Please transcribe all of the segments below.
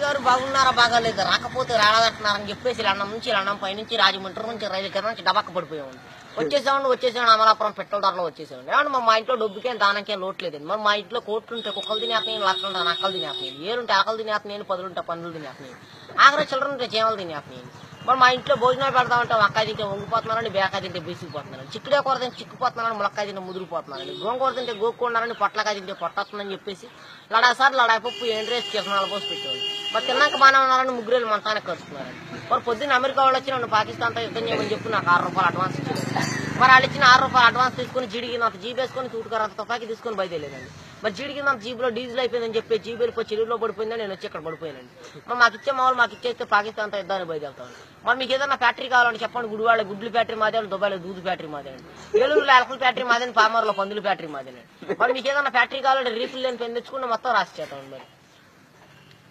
గారు బాగున్నారా బాగాలేదు రాకపోతే రాదంటున్నారని చెప్పేసి లండం నుంచి లండం పైనుంచి రాజమండ్రి నుంచి రైలు కింద నుంచి డబక్క పడిపోయామండి. వచ్చేసాను అమలాపురం పెట్రోల్ ధరలో వచ్చేసాను. ఏమన్నా మా ఇంట్లో డబ్బుకేం దానికేం లోట్లేదండి. మరి మా ఇంట్లో కోట్లు ఉంటే కుక్కలు తినేస్తున్నాయి, లక్షలు నక్కలు తినేస్తున్నాయి, ఏరుంటే ఆకలు తినేస్తున్నాయి, పదులుంటే పనులు తినేస్తున్నాయి, ఆఖరి చిల్లర ఉంటే చీమలు తినేస్తున్నాయి. మరి మా ఇంట్లో భోజనాలు పెడతామంటే వంకాయ తింటే వంగిపోతున్నారని, బేకాయ తింటే బీసిపోతున్నారని, చిక్కుడే కూర తింటే చిక్కుపోతున్నారని, ములక్కాయ తింటే ముదిరిపోతున్నారని, గోంగూర తింటే గోక్కున్నారని, పొట్లకాయ తింటే పొట్టొస్తుందని చెప్పేసి లడాసారి లడాపప్పు ఎండ్రేసి కిసనాలు పోసి పెట్టేవాళ్ళు. మరి తిన్నాక బాగానే ఉన్నారని ముగ్గురేళ్ళు మంతానికి కలుసుకున్నారని. మరి పొద్దున్న అమెరికా వాళ్ళు వచ్చి నన్ను పాకిస్తాన్తో యుద్ధం చేయమని చెప్పి నాకు ₹6 అడ్వాన్స్ ఇచ్చారు. మరి వాళ్ళు ఇచ్చిన ₹6 అడ్వాన్స్ తీసుకుని జీడికినంత జీబ్ వేసుకొని తూటుకారంత తుపాకి తీసుకొని బయలుదేరేదండి. మరి జీడికినంత జీబులో డీజిల్ అయిపోయిందని చెప్పి జీబు వెళ్ళిపోయి చెరువులో పడిపోయిందని నేను వచ్చి ఇక్కడ పడిపోయానండి. మరి మాకు ఇచ్చే మామూలు మాకు ఇచ్చేస్తే పాకిస్తాన్తో యుద్ధాన్ని బయలుదేరుతాను. మరి మీకు ఏదైనా ఫ్యాక్టరీ కావాలని చెప్పండి. గుడివాళ్ళ గుడ్లు ఫ్యాక్టరీ మాదేండి, దుబాయ్లో దూదు ఫ్యాక్టరీ మాదేండి, ఏలూరులో ఎలకల ఫ్యాక్టరీ మాదేండి, పామర్లో పందుల ఫ్యాక్టరీ మాదేనండి. మరి మీకు ఏదైనా ఫ్యాక్టరీ కావాలంటే రీఫిల్ లేని పెన్ తెచ్చుకుంటే మొత్తం రాసి చేస్తామండి.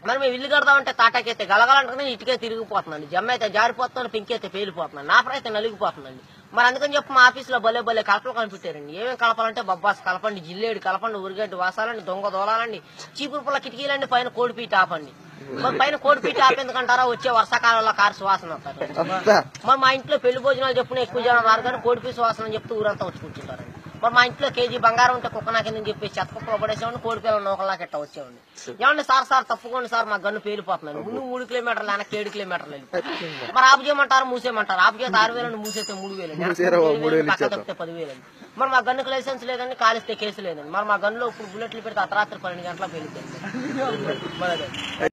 మరి మేము ఇల్లు కడదామంటే తాటాకైతే గలగలంటే ఇటుకే తిరిగిపోతుందండి, జమ్మ అయితే జారిపోతున్నాను, పింక్ అయితే పేలిపోతున్నాను, నా అయితే నలిగిపోతుందండి. మరి అందుకని చెప్పి మా ఆఫీసులో భలే కలపలు కనిపెట్టారండి. ఏమేమి కలపాలంటే బొబ్బాస్ కలపండి, జిల్లేడు కలపండి, ఉరిగడ్డి వాసాలండి, దొంగ దోలాలండి, చీపురు పుల్ల కిటికీలండి, పైన కోడిపీట ఆపండి. మరి పైన కోడిపీట ఆపేందుకంటారా వచ్చే వర్షాకాలంలో కారు సువాసన వస్తారు. మరి మా ఇంట్లో పెళ్లి భోజనాలు చెప్పున ఎక్కువ జనం రారు కానీ కోడిపీ సువాసన అని చెప్తూ ఊరంతా వచ్చి కూర్చుంటారండి. మరి మా ఇంట్లో కేజీ బంగారం ఉంటే కుక్క నాకిందని చెప్పి చెత్త కుక్కలో పడేసేవాడిని, కోడిపిల్లలు నూకల్లాకి ఎట్ట వచ్చేవాడిని. ఏమండి సార్ తప్పుకోండి సార్ మా గన్ను పేలిపోతున్నాను, ముందు 3 కిలోమీటర్లు వెనక్కి 7 కిలోమీటర్లు వెళ్ళి మరి ఆపు చేయమంటారు, మూసేయమంటారు. ఆపు చేస్తే 6,000 మూసేస్తే 3,000 పక్క తప్పితే 10,000. మరి మా గన్నుకు లైసెన్స్ లేదండి, కాలిస్తే కేసు లేదండి. మరి మా గన్నులో ఇప్పుడు బుల్లెట్లు పెడితే అర్ధరాత్రి 12 గంటలకు వెళ్ళిపోయింది.